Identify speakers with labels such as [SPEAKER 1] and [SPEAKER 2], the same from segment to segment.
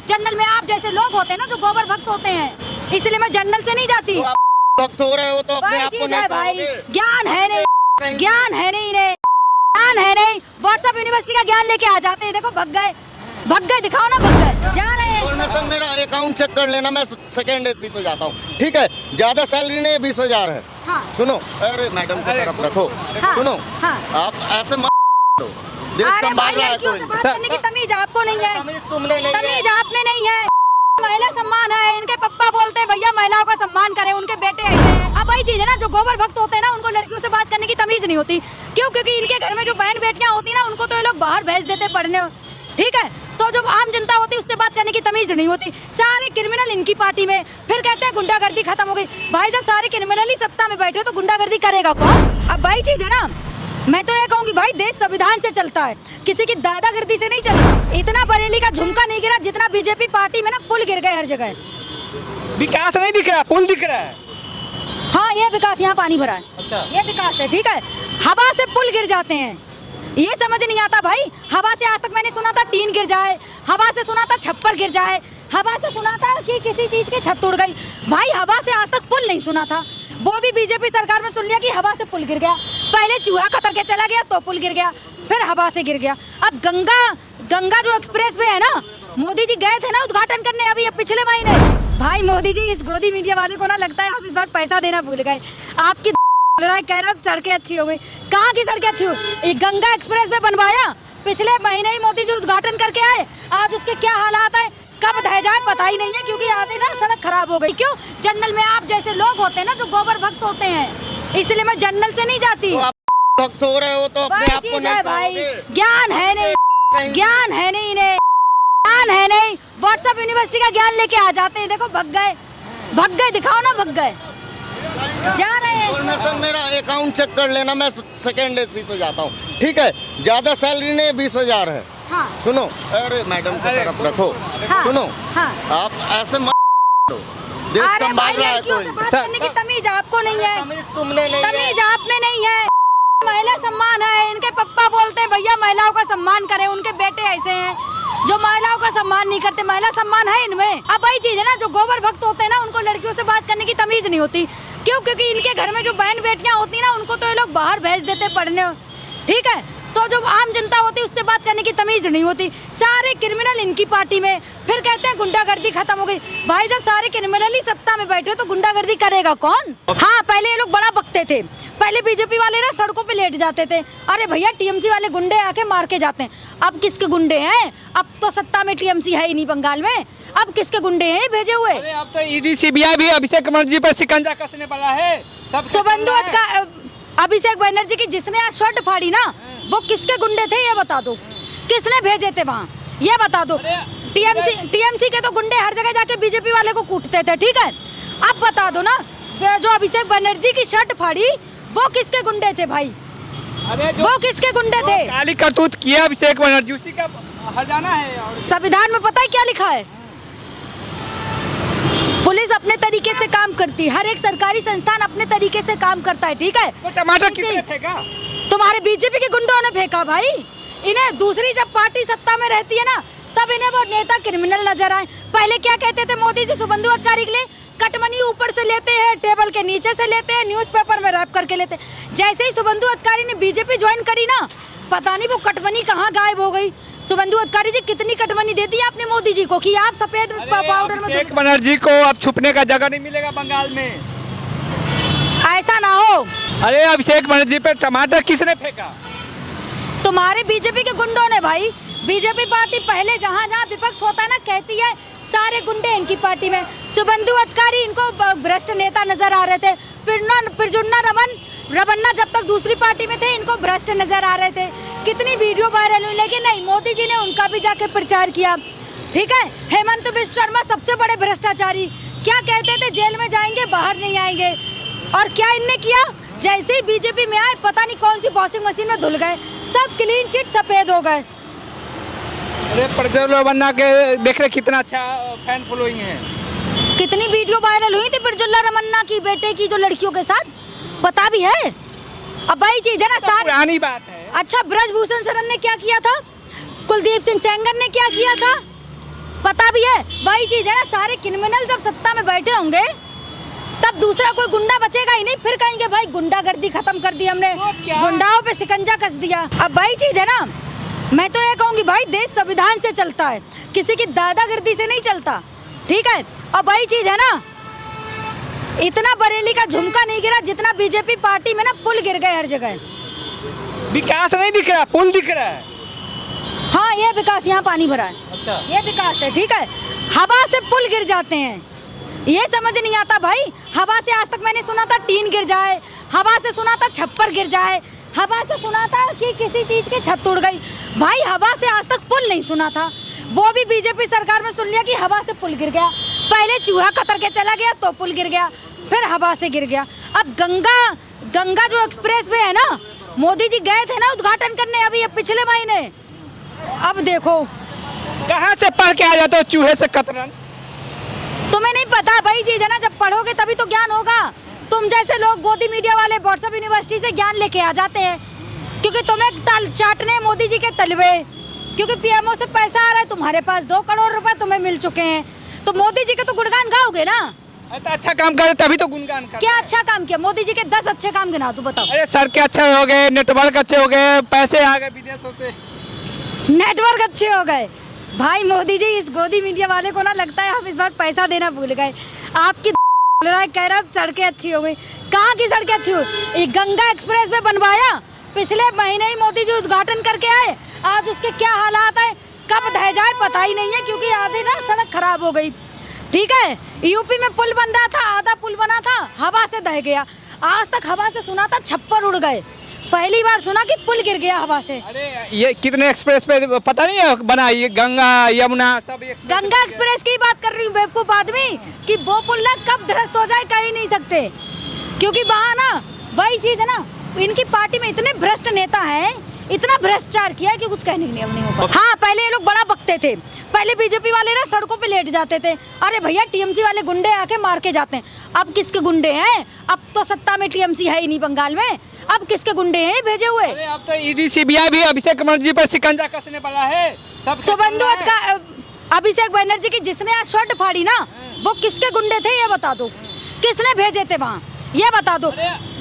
[SPEAKER 1] जंगल में आप जैसे लोग होते हैं ना जो गोबर भक्त होते हैं, इसलिए मैं जंगल से नहीं जाती।
[SPEAKER 2] भक्त हो रहे हो तो अपने आप को नहीं
[SPEAKER 1] भाई
[SPEAKER 2] कहोगे।
[SPEAKER 1] ज्ञान है नहीं, ज्ञान है नहीं रे, ज्ञान है नहीं। व्हाट्सएप यूनिवर्सिटी का ज्ञान लेके आ जाते हैं, देखो भग गए, दिखाओ ना भग गए, जा रहे हैं।
[SPEAKER 2] डोनेशन मेरा अकाउंट चेक कर लेना, मैं सेकेंड एसी से जाता हूँ, ठीक है। ज्यादा सैलरी नहीं, 20,000 है।
[SPEAKER 1] हाँ।
[SPEAKER 2] सुनो, अरे मैडम की तरफ रखो।
[SPEAKER 1] हाँ।
[SPEAKER 2] सुनो,
[SPEAKER 1] हाँ।
[SPEAKER 2] आप ऐसे मत करो। देश
[SPEAKER 1] अरे
[SPEAKER 2] संभाल
[SPEAKER 1] भाई
[SPEAKER 2] रहा है
[SPEAKER 1] लड़कियों से
[SPEAKER 2] कोई।
[SPEAKER 1] बात करने की तमीज आपको नहीं है,
[SPEAKER 2] तमीज तुमने नहीं है।
[SPEAKER 1] तमीज आप में नहीं है। महिला सम्मान है, इनके पप्पा बोलते हैं भैया महिलाओं का सम्मान करें, उनके बेटे ऐसे हैं। अब वही चीज है ना, जो गोबर भक्त होते हैं ना उनको लड़कियों से बात करने की तमीज नहीं होती। क्यों? क्योंकि इनके घर में जो बहन बेटियां होती ना उनको तो ये लोग बाहर भेज देते पढ़ने, ठीक है। तो जो आम जनता होती है उससे बात करने की तमीज नहीं होती। सारे क्रिमिनल इनकी पार्टी में, फिर कहते हैं गुंडागर्दी खत्म हो गई। भाई जब सारे क्रिमिनल ही सत्ता में बैठे तो गुंडागर्दी करेगा कौन? अब भाई चीज है ना, मैं तो ये कहूँगी भाई देश संविधान से चलता है, किसी की दादागिरी से नहीं चलता। इतना बरेली का झुमका नहीं गिरा जितना बीजेपी पार्टी में ना पुल गिर गए हर जगह।
[SPEAKER 3] विकास नहीं दिख रहा, पुल दिख रहा है।
[SPEAKER 1] हाँ ये विकास, यहाँ पानी भरा है।
[SPEAKER 3] अच्छा।
[SPEAKER 1] ये विकास है, ठीक है। हवा से पुल गिर जाते हैं, ये समझ नहीं आता भाई। हवा से आज तक मैंने सुना था टीन गिर जाए, हवा से सुना था छप्पर गिर जाए, हवा से सुना था कि किसी चीज की छत उड़ गई। भाई हवा से आज तक पुल नहीं सुना था, वो भी बीजेपी सरकार में सुन लिया कि हवा से पुल गिर गया। पहले चूहा कतर के चला गया तो पुल गिर गया, फिर हवा से गिर गया। अब गंगा जो एक्सप्रेस वे है ना, मोदी जी गए थे ना उद्घाटन करने अभी पिछले महीने। भाई मोदी जी इस गोदी मीडिया वाले को ना लगता है आप इस बार पैसा देना भूल गए। आपकी कह रहा सड़कें अच्छी हो गई, कहाँ की सड़कें अच्छी हुई? गंगा एक्सप्रेस वे बनवाया पिछले महीने ही मोदी जी उद्घाटन करके आए, आज उसके क्या हालात है कब ढह जाए पता ही नहीं है, क्योंकि आधे ना सड़क खराब हो गई। क्यों? जंगल में आप जैसे लोग होते हैं ना जो गोबर भक्त होते हैं, इसलिए मैं जंगल से नहीं जाती।
[SPEAKER 2] तो आप भक्त हो रहे हो तो अपने आप को नहीं
[SPEAKER 1] भाई
[SPEAKER 2] कहोगे।
[SPEAKER 1] ज्ञान है नहीं, ज्ञान है नहीं इन्हें, ज्ञान है नहीं। व्हाट्सएप यूनिवर्सिटी का ज्ञान लेके आ जाते हैं, देखो भग गए, दिखाओ ना भग गए, जा रहे हैं।
[SPEAKER 2] डोनेशन मेरा अकाउंट चेक कर लेना, मैं सेकेंड एसी से जाता हूँ, ठीक है। ज्यादा सैलरी नहीं, 20,000 है।
[SPEAKER 1] हाँ।
[SPEAKER 2] सुनो, अरे मैडम की तरफ रखो।
[SPEAKER 1] हाँ।
[SPEAKER 2] सुनो,
[SPEAKER 1] हाँ।
[SPEAKER 2] आप ऐसे मत करो। देश
[SPEAKER 1] अरे
[SPEAKER 2] संभाल
[SPEAKER 1] भाई
[SPEAKER 2] रहा है
[SPEAKER 1] लड़कियों से
[SPEAKER 2] कोई।
[SPEAKER 1] बात करने की तमीज आपको नहीं है,
[SPEAKER 2] तमीज तुमने नहीं है।
[SPEAKER 1] तमीज आप में नहीं है। महिला सम्मान है, इनके पप्पा बोलते हैं भैया महिलाओं का सम्मान करें, उनके बेटे ऐसे हैं जो महिलाओं का सम्मान नहीं करते। महिला सम्मान है इनमें। अब वही चीज है ना, जो गोबर भक्त होते हैं ना उनको लड़कियों से बात करने की तमीज नहीं होती। क्यों? क्योंकि इनके घर में जो बहन बेटियां होती ना उनको तो ये लोग बाहर भेज देते पढ़ने, ठीक है। तो जो आम जनता होती है उससे बात करने की तमीज नहीं होती। सारे क्रिमिनल इनकी पार्टी में, फिर कहते हैं गुंडागर्दी खत्म हो गई। भाई जब सारे क्रिमिनल ही सत्ता में बैठे तो गुंडागर्दी करेगा कौन? हाँ पहले ये लोग बड़ा बकते थे, पहले बीजेपी वाले ना सड़कों पे लेट जाते थे, अरे भैया टीएमसी वाले गुंडे आके मार के जाते हैं। अब किसके गुंडे हैं? अब तो सत्ता में टीएमसी है ही नहीं बंगाल में, अब किसके गुंडे हैं भेजे हुए?
[SPEAKER 3] अरे अब तो ईडी सीबीआई भी अभिषेक बनर्जी पर शिकंजा कसने वाला है। सब
[SPEAKER 1] सुबंधु अभिषेक बनर्जी की जिसने आज शर्ट फाड़ी ना, वो किसके गुंडे थे ये बता दो, किसने भेजे थे वहाँ ये बता दो। टीएमसी के तो गुंडे हर जगह जाके बीजेपी वाले को कूटते थे, ठीक है। अब बता दो ना, जो अभिषेक बनर्जी की शर्ट फाड़ी वो किसके गुंडे थे भाई?
[SPEAKER 3] अरे
[SPEAKER 1] वो किसके गुंडे थे?
[SPEAKER 3] काली करतूत किया अभिषेक बनर्जी, उसी का हर्जाना है। और
[SPEAKER 1] संविधान में पता है क्या लिखा है? पुलिस अपने तरीके से काम करती है, हर एक सरकारी संस्थान अपने तरीके से काम करता है, ठीक है।
[SPEAKER 3] वो टमाटर किसने फेंका?
[SPEAKER 1] तुम्हारे बीजेपी के गुंडों ने फेंका भाई। इन्हें दूसरी जब पार्टी सत्ता में रहती है ना तब इन्हें वो नेता क्रिमिनल नजर आए। पहले क्या कहते थे मोदी जी सुबंधु अधिकारी के लिए? कटमनी ऊपर से लेते हैं, टेबल के नीचे से लेते हैं, न्यूज़पेपर में रैप करके लेते हैं। जैसे ही सुबंधु अधिकारी ने बीजेपी ज्वाइन करी ना, पता नहीं वो कटमनी कहाँ गायब हो गई। सुबंधु अधिकारी जी कितनी कटमनी देती है आपने मोदी जी को कि आप सफेद पाउडर में
[SPEAKER 3] अभिषेक बनर्जी को अब छुपने का जगह नहीं मिलेगा बंगाल में,
[SPEAKER 1] ऐसा ना हो।
[SPEAKER 3] अरे अभिषेक बनर्जी पे टमाटर किसने फेंका?
[SPEAKER 1] तुम्हारे बीजेपी के गुंडों ने भाई। बीजेपी पार्टी पहले जहाँ जहाँ विपक्ष होता है ना कहती है सारे गुंडे इनकी पार्टी में। सुबंधु अधिकारी इनको भ्रष्ट नेता नजर आ रहे थे, प्रजुन्ना रमन्ना जब तक दूसरी पार्टी में थे इनको भ्रष्ट नजर आ रहे थे। कितनी वीडियो वायरल हुई, लेकिन नहीं, मोदी जी ने उनका भी जाके प्रचार किया, ठीक है। हेमंत बिश्व शर्मा सबसे बड़े भ्रष्टाचारी, क्या कहते थे जेल में जाएंगे बाहर नहीं आएंगे, और क्या इनने किया? जैसे ही बीजेपी में आए पता नहीं कौन सी वॉशिंग मशीन में धुल गए, सब क्लीन चिट सफेद हो गए।
[SPEAKER 3] अरे प्रज्वल के देख रहे कितना अच्छा फैन फॉलोइंग है।
[SPEAKER 1] कितनी वीडियो वायरल हुई थी प्रज्वल रमन्ना की बेटे की जो लड़कियों के साथ, पता भी है। अब भाई चीज है ना,
[SPEAKER 3] तो पुरानी बात है।
[SPEAKER 1] अच्छा ब्रजभूषण शरण ने क्या किया था, कुलदीप सिंह सेंगर ने क्या किया था, पता भी है। है, वही चीज है ना, सारे क्रिमिनल जब सत्ता में बैठे होंगे तब दूसरा कोई गुंडा बचेगा ही नहीं, फिर कहेंगे भाई गुंडागर्दी खत्म कर दी हमने, गुंडाओं पे शिकंजा कस दिया। अब वही चीज है ना, मैं तो ये कहूंगी भाई देश संविधान से चलता है, किसी की दादागिर्दी से नहीं चलता, ठीक है। और वही चीज है ना, इतना बरेली का झुमका नहीं गिरा जितना बीजेपी पार्टी में ना पुल गिर गए हर जगह।
[SPEAKER 3] विकास नहीं दिख रहा, पुल दिख रहा है।
[SPEAKER 1] हाँ ये विकास, यहाँ पानी भरा है,
[SPEAKER 3] अच्छा,
[SPEAKER 1] ये विकास है, ठीक है। हवा से पुल गिर जाते हैं, ये समझ नहीं आता भाई। हवा से आज तक मैंने सुना था टीन गिर जाए, हवा से सुना था छप्पर गिर जाए, हवा से सुना था कि किसी चीज की छत उड़ गई। भाई हवा से आज तक पुल नहीं सुना था, वो भी बीजेपी सरकार में सुन लिया कि हवा से पुल गिर गया। पहले चूहा कतर के चला गया तो पुल गिर गया, फिर हवा से गिर गया। अब गंगा जो एक्सप्रेस वे है ना, मोदी जी गए थे ना उद्घाटन करने अभी पिछले महीने। अब देखो
[SPEAKER 3] कहाँ से पढ़ के आ जाते हो चूहे से कतरन?
[SPEAKER 1] तुम्हें नहीं पता भाई चीज है ना, जब पढ़ोगे तभी तो ज्ञान होगा। तुम जैसे लोग गोदी मीडिया वाले व्हाट्सएप यूनिवर्सिटी से ज्ञान लेके आ जाते हैं, क्योंकि तुम्हें तल चाटने मोदी जी के तलवे, क्योंकि पीएमओ से पैसा आ रहा है तुम्हारे पास, 2 करोड़ रुपए तुम्हें मिल चुके हैं, तो मोदी जी के तो गुणगान गाओगे ना।
[SPEAKER 3] तो अच्छा काम करे तभी तो गुणगान कर।
[SPEAKER 1] क्या अच्छा काम किया मोदी जी के? 10 अच्छे काम गिनाओ, तू बताओ।
[SPEAKER 3] अरे सड़कें अच्छे हो गए, नेटवर्क अच्छे हो गए, पैसे आ गए विदेशों से,
[SPEAKER 1] नेटवर्क अच्छे हो गए। भाई मोदी जी इस गोदी मीडिया वाले को ना लगता है आप इस बार पैसा देना भूल गए। आपकी बोल रहा है, कह रहा है सड़कें अच्छी हो गई। कहाँ की सड़कें अच्छी हुई? एक गंगा एक्सप्रेस वे बनवाया, पिछले महीने ही मोदी जी उद्घाटन करके आए, आज उसके क्या हालात है, कब ढह जाए पता ही नहीं है, क्योंकि आधे ना सड़क खराब हो गई, ठीक है। यूपी में पुल बन रहा था, आधा पुल बना था, हवा से ढह गया। आज तक हवा से सुना था छप्पर उड़ गए, पहली बार सुना कि पुल गिर गया हवा से।
[SPEAKER 3] अरे ये कितने एक्सप्रेस पे पता नहीं है बना, ये गंगा यमुना सब
[SPEAKER 1] गंगा एक्सप्रेस की बात कर रही हूँ बेवकूफ आदमी, कि वो पुल ना कब ध्वस्त हो जाए कह ही नहीं सकते, क्योंकि वहाँ ना वही चीज है ना, इनकी पार्टी में इतने भ्रष्ट नेता हैं, इतना भ्रष्टाचार किया है कि कुछ कहने नहीं होगा। हाँ पहले ये लोग बड़ा बकते थे, पहले बीजेपी वाले ना सड़कों पे लेट जाते थे, अरे भैया टीएमसी वाले गुंडे आके मार के जाते हैं। अब किसके गुंडे हैं? अब तो सत्ता में टीएमसी है ही नहीं बंगाल में, अब किसके गुंडे हैं भेजे हुए?
[SPEAKER 3] अरे अब तो ईडी सीबीआई भी अभिषेक बनर्जी पर शिकंजा कसने वाला है। सब
[SPEAKER 1] सुबंधु अभिषेक बनर्जी की जिसने आज शर्ट फाड़ी ना, वो किसके गुंडे थे ये बता दो, किसने भेजे थे वहाँ ये बता दो।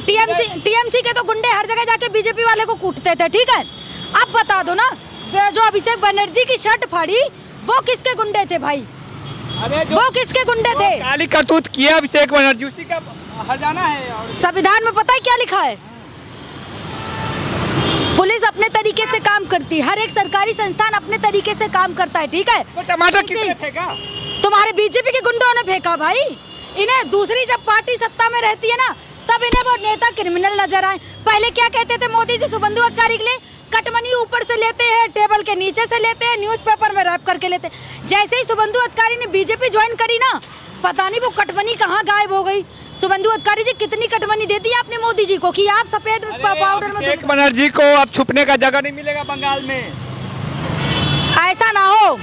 [SPEAKER 1] टीएमसी के तो गुंडे हर जगह जाके बीजेपी वाले को कूटते थे, ठीक है। अब बता दो ना, जो अभिषेक बनर्जी की शर्ट फाड़ी वो किसके गुंडे थे भाई?
[SPEAKER 3] अरे
[SPEAKER 1] वो किसके गुंडे थे?
[SPEAKER 3] काली करतूत किया अभिषेक बनर्जी, उसी का हर्जाना है। और
[SPEAKER 1] संविधान में पता है क्या लिखा है? पुलिस अपने तरीके से काम करती है, हर एक सरकारी संस्थान अपने तरीके से काम करता है, ठीक है।
[SPEAKER 3] वो टमाटर किसने फेंका?
[SPEAKER 1] तुम्हारे बीजेपी के गुंडों ने फेंका भाई। इन्हें दूसरी जब पार्टी सत्ता में रहती है ना, तब इन्हें वो नेता क्रिमिनल नजर आए। पहले क्या कहते थे मोदी जी सुबंधु अधिकारी के लिए? कटमनी ऊपर से लेते हैं, टेबल के नीचे से लेते हैं, न्यूज़पेपर में रैप करके लेते हैं। जैसे ही सुबंधु अधिकारी ने बीजेपी ज्वाइन करी ना, पता नहीं वो कटमनी कहाँ गायब हो गई। सुबंधु अधिकारी जी कितनी कटमनी देती है आपने मोदी जी को कि आप सफेद पाउडर में?
[SPEAKER 3] अभिषेक बनर्जी को अब छुपने का जगह नहीं मिलेगा बंगाल में।
[SPEAKER 1] ऐसा ना हो।